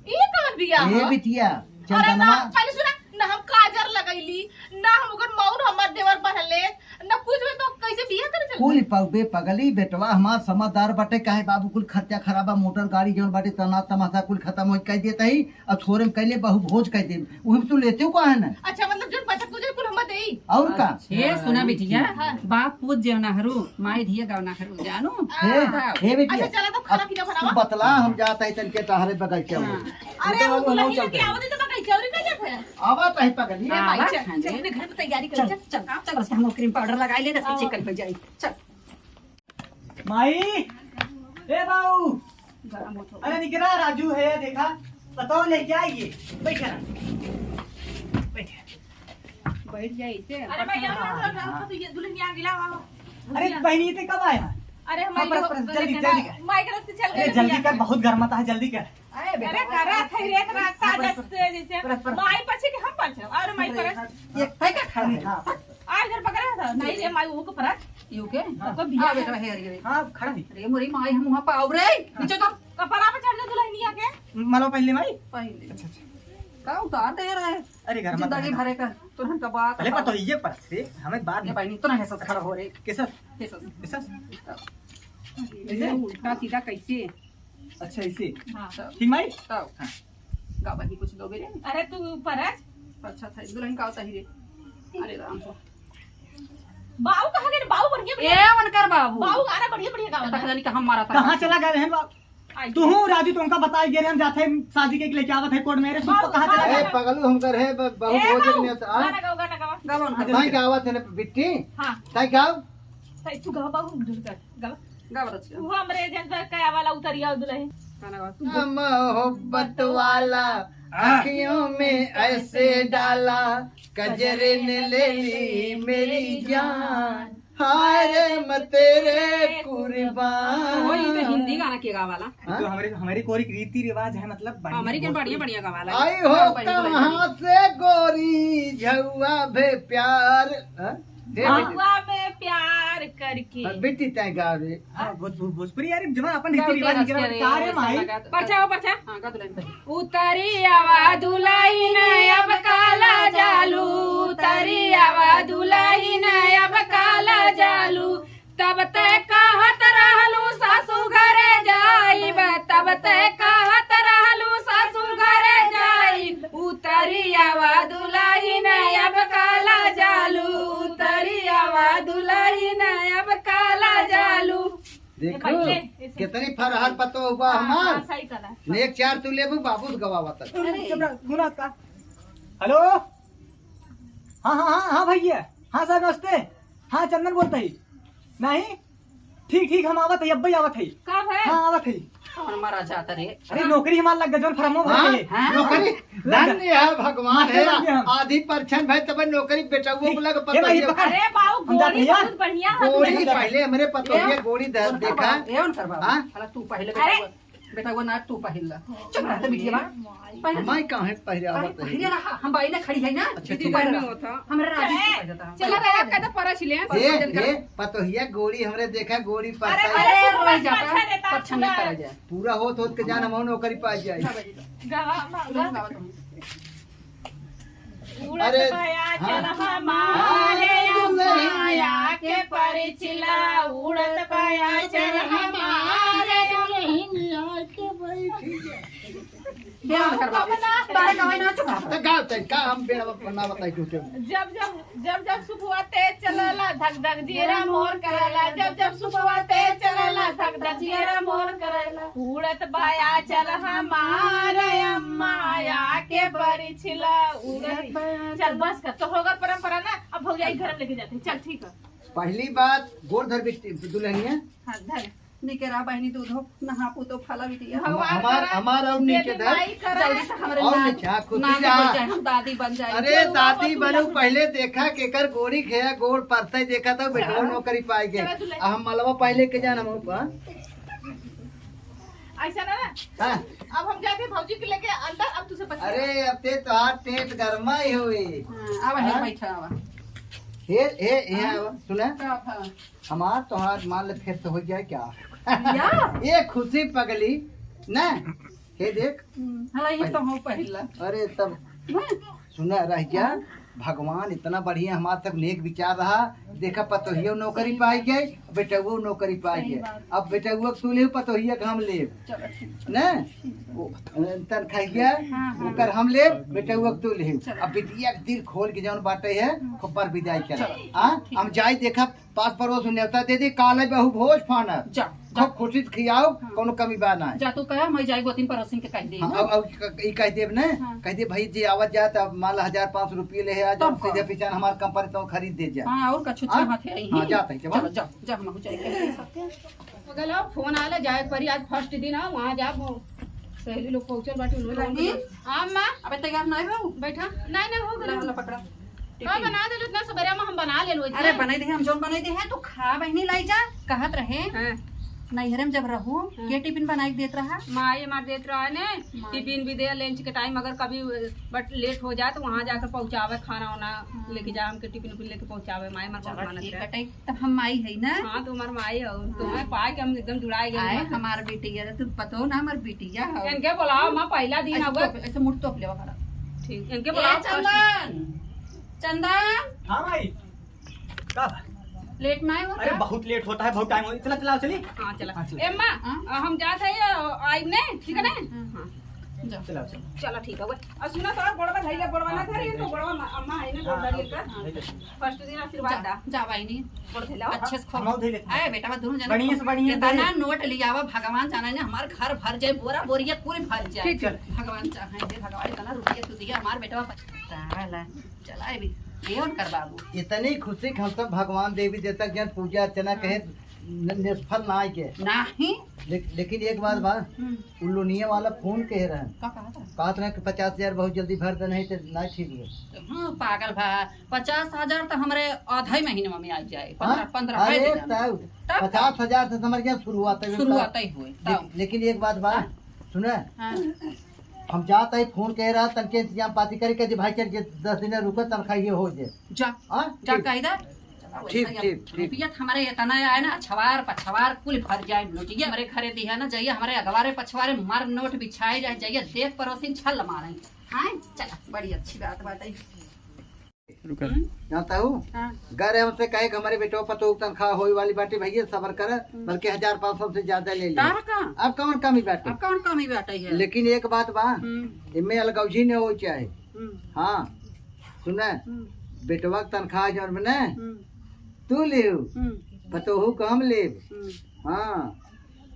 ये कौन बिया ये बिटिया अरे ना चंदनवा पहले सुना ना हम काजर लगैली ना हम ओकर मौन हमर देवर पहले ना कुछ में तो कैसे बिया करे चल कुल पगबे पगली बेटवा हमार समझदार बाटे काहे बाबू कुल खर्चा खराबा मोटर गाड़ी जौन बाटे तना तमाशा कुल खत्म हो कह देता ही अब थोड़े में कैले बहु भोज कह दे उही में तू लेते हो कहा है ना अच्छा मतलब जो पैसा तुझे कुल हम देई और का ये सुना बिटिया हाँ। बाप पूज जेवना हरू माई धिया गवना हरू जानो। हे बेटिया अच्छा चला तो खाना पीना तू बनावा बतला हम जाता है तन के तहरे बगल के अरे हम दुल्हन लेके आवत तो कहीं चोरी कर जात है आवा तही पगली ए भाई आवा चल खाने। चल अपने घर में तैयारी कर चल चल चल चल बस हम क्रीम पाउडर लगा ले तो चिकन पे जाई चल। माई ए बाऊ अरे निकला राजू है देखा बताओ लेके आइए बैठा बैठ बैठ जाए इसे। अरे मैं यहाँ तो ये दुल्हन यहाँ गिला अरे बहनी ते कब आया अरे हाँ, परस, जल्दी कर। माइक रस्ते चल अरे गए जल्दी कर बहुत गर्म है जल्दी कर। अरे करा थे रेत रास्ता जैसे जैसे माई पछे के हम पछे और माई पर ये है क्या खा रहे हाँ आ इधर पकड़ा था नहीं रे माई वो को पर यू के तो बिया आ बेटा है रे हाँ खड़ा नहीं अरे मोरी माई हम वहां पाव रे नीचे तो कपड़ा पे चढ़ जा दुल्हनिया के मानो पहले माई पहले अच्छा अच्छा का उतार दे रहा है अरे घर में जिंदगी भरे का तुरंत का बात पहले पता ये पर से हमें बाद ये में भाई तो ना ऐसा खड़ा हो रे कैसा कैसा कैसा इसे उल्टा सीधा कैसे। अच्छा इसे हां ठीक माई तब का बनी कुछ दोगे रे अरे तू परस अच्छा था दुल्हन का होता ही रे अरे राम को बाऊ कहां गए बाऊ बढ़िया ए वनकर बाबू बाऊ गाना बढ़िया बढ़िया गावा तक नहीं हम मारा था कहाँ चला गए हैं बाप तू हूँ राजू तुमका बताई गए हम जाते हैं शादी के लेके आवत है कोड मेरे सुन कहाँ चला ए गए पगलू हम कर है बहु भोज नहीं होता गाना गावा गावन कर ताई गावत है ना बिट्टी हां ताई गाव तू गावा बाऊ दूर कर गावा गावन अच्छा तू हमरे जन पर कया वाला उतरिया दुल्हन गाना गा मोहब्बत वाला आँखियों में ऐसे डाला कजरे ने ले ली मेरी जान हाय मैं तेरे कुर्बान। वो ये तो हिंदी गाना के गावाला। तो हमारी कोई रीति रिवाज है मतलब बढ़िया हमारी के बढ़िया बढ़िया गावाला। आई हो कहाँ से गोरी झुआ भे प्यार हुआ में प्यार करके बेटी तय गावे भोजपुरी यार जमा अपन रीति रिवाज निकल बता रहे माई परछा हो परछा। हां का दुल्हन उतरी आवा दुल्हन अब काला जालू, उतरी आवा दुल्हन अब काला जालू, तब तय कहत रहलू सासू घरे जाइब, तब तय कहत रहलू सासू घरे जाइब, उतरी आवा दुल्हन अब काला जालू, उतरी आवा दुल्हन अब काला जालू। देखो कितनी फरहर पतो हुआ हमार सही कला नेक चार तू लेबू बाबू गवावा तक हेलो हाँ हाँ हाँ हाँ भैया हाँ सर नमस्ते हाँ चंदन बोलता ही नहीं ठीक ठीक हम आवत है अब आवत है कब है हाँ आवत है हम मारा जाता रे अरे नौकरी हमार लग गजन फरमो हाँ भरे नौकरी धन्य है भगवान है हाँ, हाँ। आधी परछन भाई तब नौकरी बेटाओ को लग ये भाई पता पकड़। अरे बाऊ हम जाते गोली हैं। बहुत बढ़िया है गोली पहले हमरे पतो है गोली देखा ए वनकर बाबू हाँ? हला तू पहले बेटा वो ना तू पहला चुप रह तो बिटिया बा मैं कहाँ पहले आवत है पहले रहा हम बाई ने खड़ी है ना ठीक पहले में रहा। होता। हमरा राजी से पहले था चला गया कहता परछ ले। ये पतोहिया गोली हमरे देखा गोली अरे पाता अरे अरे सुन रोज बस जाता अच्छा देता है पछन में करा जाए पूरा होत के जान हम नौकरी पा जाए गावा उड़त अरे, गया हाँ। चल हमारे माया के परिचिला उड़त गया चल हमारे ध्यान कर बाबू बारे का ना चुप रहा तो गाँव तक का हम बेड़ा बना बताई तुझे जब सुबह तेज चलला धक धक जीरा मोर करला जब सुबह तेज चलला धक धक जीरा मोर करला उड़त बाया चल हमारे माया के परिछला उड़त चल बस कर तो होगा परंपरा ना अब भौजाई घर में लेके जाते हैं। चल ठीक है पहली बात गोड़ धर बिट्टी दुल्हनिया हां धर निकेरा बहनी दूध हो नहा पू तो फला बिटिया हमारा और नीचे धर जल्दी से हमरे और ना नीचे, हाँ, खुद ही ना जा। बढ़ जाए, हम दादी बन जाए अरे दादी बनू पहले देखा केकर गोरी खेया गोड़ परते देखा था बेटवा नौकरी पाई गए हम मलवा पहले के जाना ऐसा ना हाँ अब हम जाके भौजी के लेके अंदर अब तुझसे बच अरे अब ते तो हाथ टेट गरमा ही हुई आवा है बैठा आवा हे यहाँ सुना का हमार तोहार मान ले फिर से हो जाए क्या या ये खुशी पगली ना हे देख हला ये तो हो पहला अरे तब सुना रह जा भगवान इतना बढ़िया हमारा तक नेक विचार रहा देखा पतोहिया नौकरी पाई गए बेटुआ नौकरी पाई गए अब बेटुआ तू ले पतोहिया के हम ले चलो ठीक ना तनखैया ओकर हम ले बेटुआ के तू ले अब बिटिया के दिल खोल के जौन बाटे है खबर विदाई कर हम जाई देखा पास पड़ोस न्योता दे दी काले बहु भोज फाना जा खूब खुशी से खियाओ कोनो कमी बा ना जा तू कह मैं जाई गोतिन पड़ोसिन के कह दे अब ई कह देब ना कह दे भाई जी आवत जा त मान ला 1500 रुपये ले आज तब सीधे पीछे हमार कंपनी तो खरीद दे जा हां और कछु हाँ? हाथ है हाँ, जाता है, चलो जा जा हम हो जाए गलो फोन आले जाए परी आज फर्स्ट दिन आ वहां जा सहेली लोग पहुंचल बाटे रंगी? हां मां अबे तैयार नहीं हो बैठा नहीं हो ला ला पकड़ा हां बना दे इतना सवेरे में हम बना ले लो अरे बनाई दे हम जोन बनाई दे है तू खा बहनी लाई जा कहत रहे हां नैहरे में जब रहू के टिफिन बनाई देत रहा माँ मार देत रहा ने टिफिन भी दे लंच के टाइम अगर कभी बट लेट हो जाए तो वहाँ जाकर पहुँचावे खाना वाना लेके जाए हमके टिफिन उफिन लेके पहुँचावे माए मार खाना तब हम आई है ना हाँ तुम्हार माई हो तुम्हें पाए के हम एकदम जुड़ाए आए गए हमार बेटिया तू पतो ना हमार बेटिया हो इनके बुलाओ माँ पहला दिन ऐसे हुआ तो- ऐसे मुड़ तो ले वाला ठीक इनके बुलाओ चंदन चंदन हाँ भाई का लेट ना हो अरे बहुत लेट होता है बहुत टाइम हो चला चला चली हाँ चला हाँ, चलो। एम्मा हम जाते हैं आई ने ठीक है ना हाँ जा चला चला चलो ठीक है और सुना थोड़ा गोड़वा धैले गोड़वा ना धरी तो गोड़वा अम्मा है ना गोड़ धरी का फर्स्ट दिन आशीर्वाद दा जा भाई नहीं गोड़ धैला अच्छे से हम और धैले खो आए बेटा दोनों जने बढ़िया से बढ़िया इतना नोट लियावा भगवान जाने ने हमार घर भर जाए बोरा बोरिया पूरी भर जाए ठीक है। भगवान चाहे दे भगवान इतना रुपया तू दिया हमार बेटा चला चला भी लेवन कर बाबू इतनी खुशी हम सब भगवान देवी देवता जन पूजा अर्चना कहे निष्फल ना आए के नहीं लेकिन एक बात बा उल्लूनिया वाला फोन कह रहे हैं का कहा था कहत रहे कि 50,000 बहुत जल्दी भर दे नहीं तो ना ठीक है हाँ पागल भा 50,000 तो हमारे आधा महीने में आ जाए हाँ? 15 अरे तब 50,000 से समझ गया शुरुआत है शुरुआत ही हुई तब लेकिन एक बात बा सुने हाँ हम जाता ही फोन कह रहा तन के इंतजाम पाती करे के भाई चल 10 दिन रुको तनख्वाह ये हो जाए जा हाँ जा ठीक। कायदा ठीक, ठीक, ठीक। रुपया हमारे इतना आए ना छवार पछवार कुल भर जाए लुटिया हमारे घरे दी है ना जाइए हमारे अगवारे पछवारे मार नोट बिछाए जाए जाइए देख पड़ोसी छल मारे हाँ चला बड़ी अच्छी बात बताई जानता हूँ हाँ घर हमसे कहे कि हमारे बेटो पतो तनख्वाह होई वाली बाटी भैया सबर कर बल्कि 1,500 से ज्यादा ले लिया तारा का अब कौन कमी बाटे अब कौन कमी बाटे है लेकिन एक बात बा इनमें अलगौजी ने हो चाहे हाँ सुना बेटवा के तनख्वाह जौन में ना तू ले पतोहू कम ले हाँ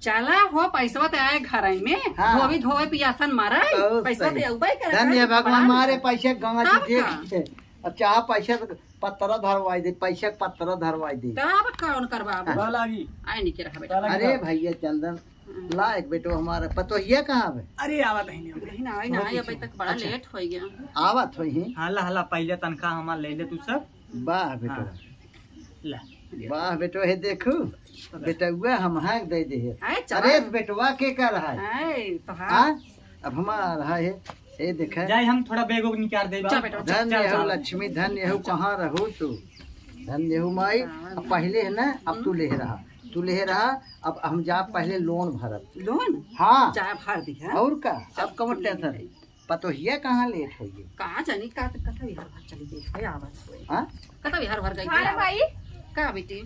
चला हो पैसा तो आए घर में हाँ। धोबी धोवे पियासन मारे बहुत पैसा सही। तो उबाई करे धन्य भगवान मारे पैसे गंगा तब जी का? ठीक अब चाह पैसे पत्थर धरवाई दे पैसे पत्थर धरवाई दे तब कौन करवा लागी आए नहीं के रहा बेटा अरे भैया चंदन ला एक बेटो हमारा पतोहिया कहाँ है अरे आवा बहनी नहीं ना ना अभी तक बड़ा लेट हो गया आवत हो ही हल्ला हल्ला पहले तनख्वाह हमार ले ले तू सब वाह बेटो हाँ। ला वाह बेटो हे देखू बेटुआ हम हाँक दे दे है। आए चला अरे बेटवा के कर रहा है आए तो हाँ हाँ अब हमारा है ये देखा जाए हम थोड़ा बैग उग निकाल दे चल बेटा धन्य हो लक्ष्मी धन्य हो कहाँ रहो तू धन्य हो माई अब पहले है ना अब तू ले रहा अब हम जा पहले लोन भरब लोन हाँ चाय भर दी है और का अब कम टेंशन पतोहिया कहाँ लेट होगी कहाँ जानी का कथा बिहार भर चली गई है आवाज हुई हाँ कथा बिहार भर गई अरे है भाई का बेटी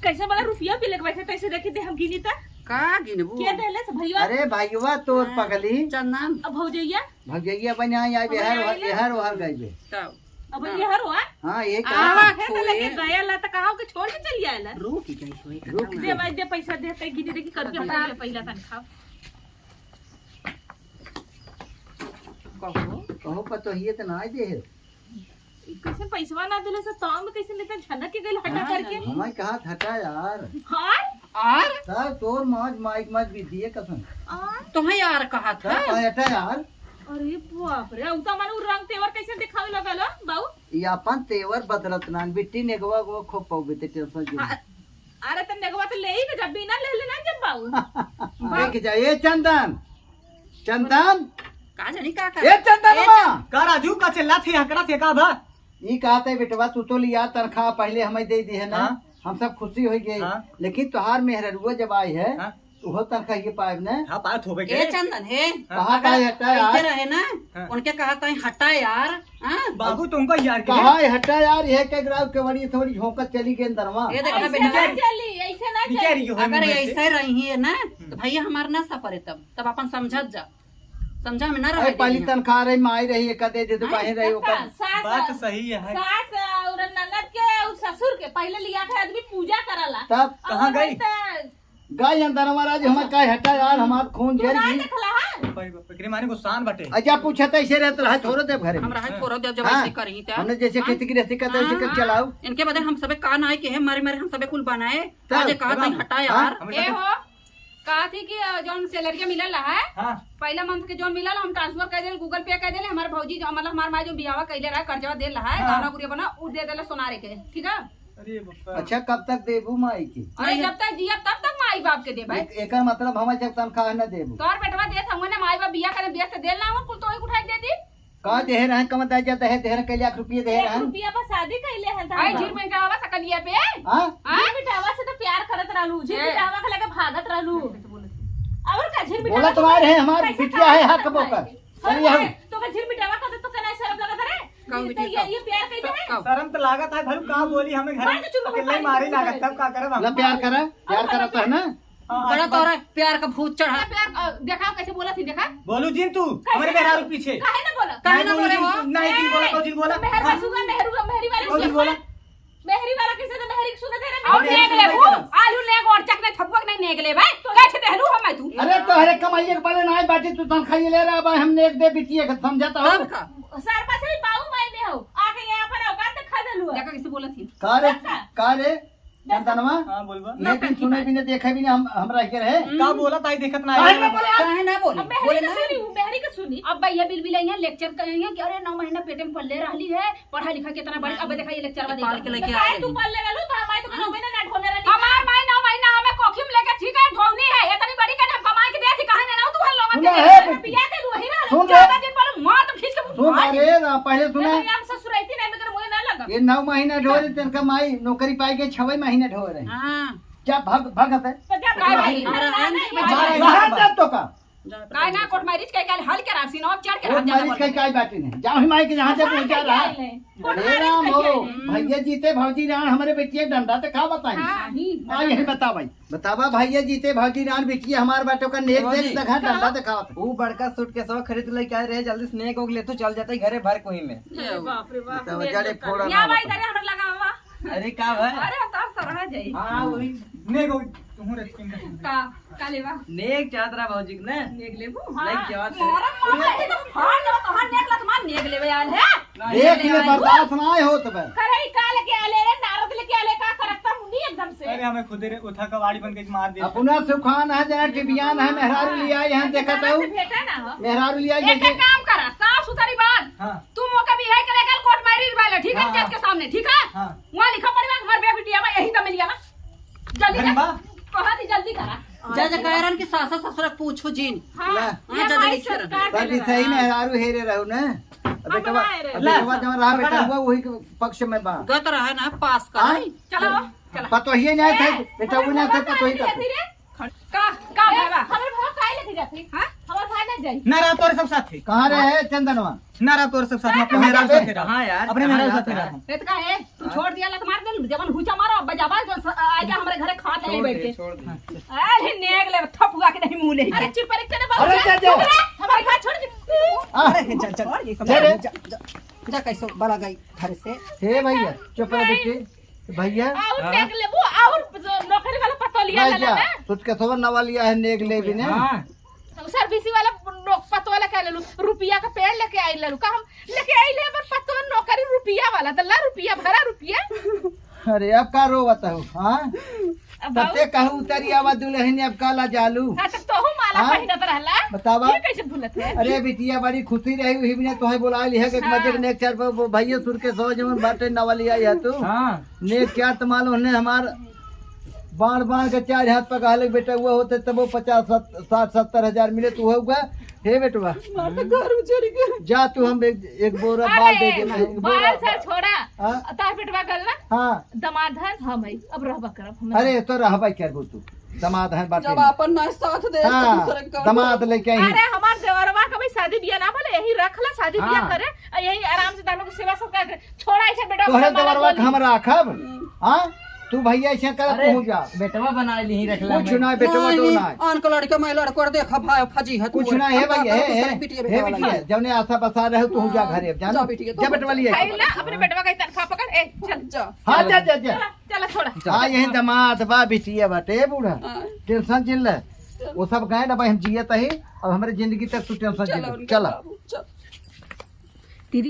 कैसे वाला रुपया भी लेके बैठे कैसे देखी दे हम गिनी तक का गिनबू क्या देले से भैया अरे भाईवा तो पगली चंदन अब भौजैया भगैया बना आई बिहार वहार गई तब अब ये हर हुआ हाँ ये आवा है तो लेके गया ला त कहां के छोड़ के चली आला रुक गई हुई रुक दे भाई दे पैसा दे ते गिनी देखी करके हटा ले पहला तनखा कहो कहो पतोहिया तो ना दे है कैसे पैसवा ना दिले से ताव में कैसे लेते झनक के गइल हटा करके हमारे कहा हटा यार हां और सर तोर मौज माइक मत भी दिए कसम तुम्हें यार कहा था हटा यार। अरे बाप रे उता माने रंग तेवर कैसे दिखावे लगल बाऊ ये अपन तेवर बदलत नान बिट्टी नेगवा को खो पाऊ बेटे टेंशन जी अरे त नेगवा तो ले ही के जब बिना ले लेना जब बाऊ देख जा ये चंदन चंदन का जानी का ए चंदन का राजू का चिल्ला थे हकड़ा थे का बा ये कहते बेटवा तू तो लिया तनख्वाह पहले हमें दे दी है ना हाँ। हम सब खुशी हो गई हाँ। लेकिन तुहार मेहरुआ जब आई है हाँ। वो तनख्वाह ये पाए ने हां बात हो ए गई चंदन है कहा का हटा ऐसे यार रहे ना हाँ। उनके कहा था हटा यार हाँ? बाबू तुमको यार कहा हटा यार ये के ग्राव के बड़ी थोड़ी झोंकत चली गई अंदरवा ये देखना ऐसे बेटा ना चली ऐसे ना चली बिचारी हो अगर ऐसे रही है ना तो भैया हमारा ना सफरे तब अपन समझत जा समझा में ना रहे पहली तनख्वाह रही माई रही कदे दे तो कहीं रही ओकर बात सही है सास और ननद के और ससुर के पहले लिया के आदमी पूजा करला तब कहाँ गई? गई अंदर महाराज हमार का हटा यार हमार खून झेल गई देखला हां पकड़ी माने को शान बटे अच्छा पूछा ऐसे रहते रहा छोड़ो दे घरे में। हम रहे छोड़ो जब हाँ। ऐसे करी था हमने जैसे खेती की रहती करते वैसे कर चलाओ इनके बदले हम सबे कान आए के है मारे मारे हम सबे कुल बनाए तब, आज कहा था हटा यार हम ए हो कहा थी कि जौन सैलरी मिलल रहा है हां पहला मंथ के जौन मिलल हम ट्रांसफर कर देल गूगल पे कर देल हमारे भौजी मतलब हमार माई जो बियावा कैले रहा कर्जवा दे रहा है गाना गुड़िया बना उ दे देला सोनारे के ठीक है। अरे बाबा अच्छा कब तक देबू माई की अरे जब तक जिया तब तक माई बाप के देबे एकर मतलब हमारे जब तनख्वाह न देबू तोर बेटवा देत हमने ना माई बाप बिया करे बिया से देल ना हम कुल तो ही उठाई दे दी कहा दे रहे कम दा जाता है तेरे के लाख रुपये दे रहे हैं रुपया पर शादी कैले है आई झिर में गावा सकलिया पे हां झिर बिटावा से तो प्यार करत रहलू झिर बिटावा के लगे भागत रहलू और का झिर बोला तुम्हारे है हमारी बिटिया है हक बोकर चलिए हम तो का झिर बिटावा का तो कना शर्म लगत रे कहो तो बिटिया, ये प्यार कैसे है शर्म तो लागत है भरू का बोली हमें घर मार तो चुप हो, अकेले मारी लागत तब का करब ला प्यार करता है ना बड़ा तोरा प्यार का भूत चढ़ा प्यार दिखाओ कैसे बोला थी देखा बोलू जिन तू हमारे मेहरारू पीछे काहे ना बोला काहे ना बोले वो नहीं जिन बोला को जिन बोला मेहर बसुगा मेहरी वाला को जिन बोला मेहरी वाला कैसे तो मेहरी सुने दे और रे नेग ले वो आलू नेग और चकने थपक नहीं नेग ले भाई कैसे देहलू हम तू अरे तो हरे कमाई के पहले ना बाटी तू तनख्वाह ले रहा भाई हमने एक दे बिटिया का समझाता हो तब का सर पास भी बाऊ माई में हो आके यहां पर औकात खा देलू देखा कैसे बोला थी का रे चंदनवा हां बोलबा लेकिन सुने भी ने देखे भी ना हम हमरा के रहे का बोला ताई देखत ना काहे ना बोला काहे ना बोले बोले ना मेहरी का सुनी अब भैया बिल यहाँ लेक्चर करेंगे कि अरे 9 महीना पेट में पल्ले रहली है पढ़ा लिखा कितना बड़ी अब देखा ये लेक्चर पाल के लेके काहे आए तू पल ले गलू तो हमारे तो 9 महीना ना ढोने रही हमार माई 9 महीना हमें कोखिम लेके ठीक है ढोनी है इतनी बड़ी के कमाई के देती कहां ना तू हल सुना लोगन है के बेटी। पिया के वही ना सुन ज्यादा रे दिन पर मार तो खींच के सुन अरे पहले सुने हम ससुराइती नहीं मगर मुझे ना लगा ये 9 महीना ढोरे तेनका माई नौकरी पाई के 6 महीने ढो रहे हां क्या भगत है तो जब काय भाई, कहां तक तो का काय ना कोर्ट मैरिज के काल हल के रासी नौ चढ़ के वो हाथ जाना मरीज का काय बाटी नहीं जाओ माई के जहां से पहुंचा रहा हे राम हो भैया जीते भौजी रान हमारे बेटिए डंडा तो का बताई हां यही बता भाई बतावा भैया जीते भौजी रान बेटिए हमार बाटो का नेक देख दखा डंडा दिखावत वो बड़का सूट के सब खरीद लेके आए रहे जल्दी स्नेक ओग ले तो चल जाता घरे भर कोई में बाप रे बाप बतावा जड़े फोड़ा या भाई इधर हमरा लगा हुआ अरे का भाई अरे तार सरहा जाई हां वही ने गो तू रेस्किंग का कालेवा नेक चादरा भौजी ने नेग लेबू लाइक जवाब मोरा मार तो फाड़ लो तो हां नेग ला तुम्हार नेग लेवे आल है देख ले बर्दाश्त ना होत बे करे काल के आले रे नारद लेके आले का करता मुनी एकदम से अरे हमें खुद रे उठा कवाड़ी बन के मार दे अपना सुखान है जना टिबियान है मेहरारू लिया यहां देखत हो भेटा ना हो मेहरारू लिया एक एक काम करा साफ सुथरी बात हां तुम वो कभी है करे कल कोर्ट मैरिज वाले ठीक है हाँ, जज के सामने ठीक है हां वहां लिखा पड़ेगा हमारे बेबिटिया में यही तो मिलिया ना जल्दी अरे कर वाह कहा थी जल्दी करा जज कहरन की सासा ससुर पूछो जिन ला हां जज लिख रहे पर भी सही मेहरारू हेरे रहू ना बेटवा बेटवा जब रहा बेटा हुआ वही के पक्ष में बा गत रहा ना पास कर हाँ? चलो चलो पतो ही नहीं थे बेटा वो ना थे पतो ही था का भाईवा हमारे भाव काहे लेके जाती हां हमारे भाई ना जाई ना रहा तोरे सब साथ कहां रहे चंदनवा ना रहा तोरे सब साथ अपने मेहरारू साथ रहा हां यार अपने मेहरारू साथ रहा रेत का है तू छोड़ दिया लत मार दे जवन हुचा मारो बजाबा तो आजा हमारे घरे खा ले बैठ के छोड़ दे अरे नेग ले थपुआ के नहीं मुंह ले अरे चुप करे करे बाबू अरे जा जाओ हमारे घर छोड़ दे अरे चल रे जा कैसो बड़ा गई घर से हे भैया चुप रह बेटी भैया और देख ले वो और नौकरी वाला पतो लिया भाई ना जा तुझ के सवर नवा लिया है नेक ले भी ने हां सर्विस वाला पतवा लेके ले लू रुपया का पेड़ लेके आई ले लू का हम लेके आई ले पर पतवा नौकरी रुपया वाला दल्ला रुपया भरा रुपया। अरे अब का रोवत हो हाँ तते कहू उतरी आवा दुल्हन अब काला जालू। हां तब तोहू माला हाँ? पहिनत रहला बतावा ये कैसे भूलत है। अरे बिटिया बड़ी खुशी रही हुई ने तोहे बुला ली है कि मजे ने चार भैया सुर के 100 जमन बाटे नवली आई है तू हाँ ने क्या तो मालूम ने हमार बाण बाण के 4 हाथ पका ले बेटा हुआ होते तब वो 50-60-70 हजार मिले तू होगा हे बेटवा जा तू हम एक बोरा बाल दे दे एक बाल बोरा से छोड़ा हाँ? तार पेटवा गल ना हाँ दमाधन हम है अब रहबा करब हम अरे तो रहबा क्या बोल तू दमाद है बात जब अपन ना साथ दे हाँ दूसरे का दमाद लेके आई अरे हमार देवरवा का भाई शादी बियाह ना भले यही रखला शादी बियाह हाँ। करे और यही आराम से तानो को सेवा सब कर छोड़ा ऐसे बेटा तोहरे दवरवा हम राखब हाँ तू भैया ऐसे कर अरे तू जा बेटवा बना ली रखला कुछ ना बेटवा तो ना आन का लड़का मैं लड़को देखा भाई फजी है कुछ ना है भैया है बिटिया जवने आशा बसा रहे तू जा घरे अब जानो जा बेटवा लिए खाइला अपने बेटवा का तनखा पकड़ ए चल जा हाँ जा जा जा चल छोड़ा हाँ यही दमाद बा बिटिया बाटे बूढ़ा टेंशन चिन ले वो सब गए ना भाई हम जियत ही अब हमारे जिंदगी तक तू टेंशन चिन चला चल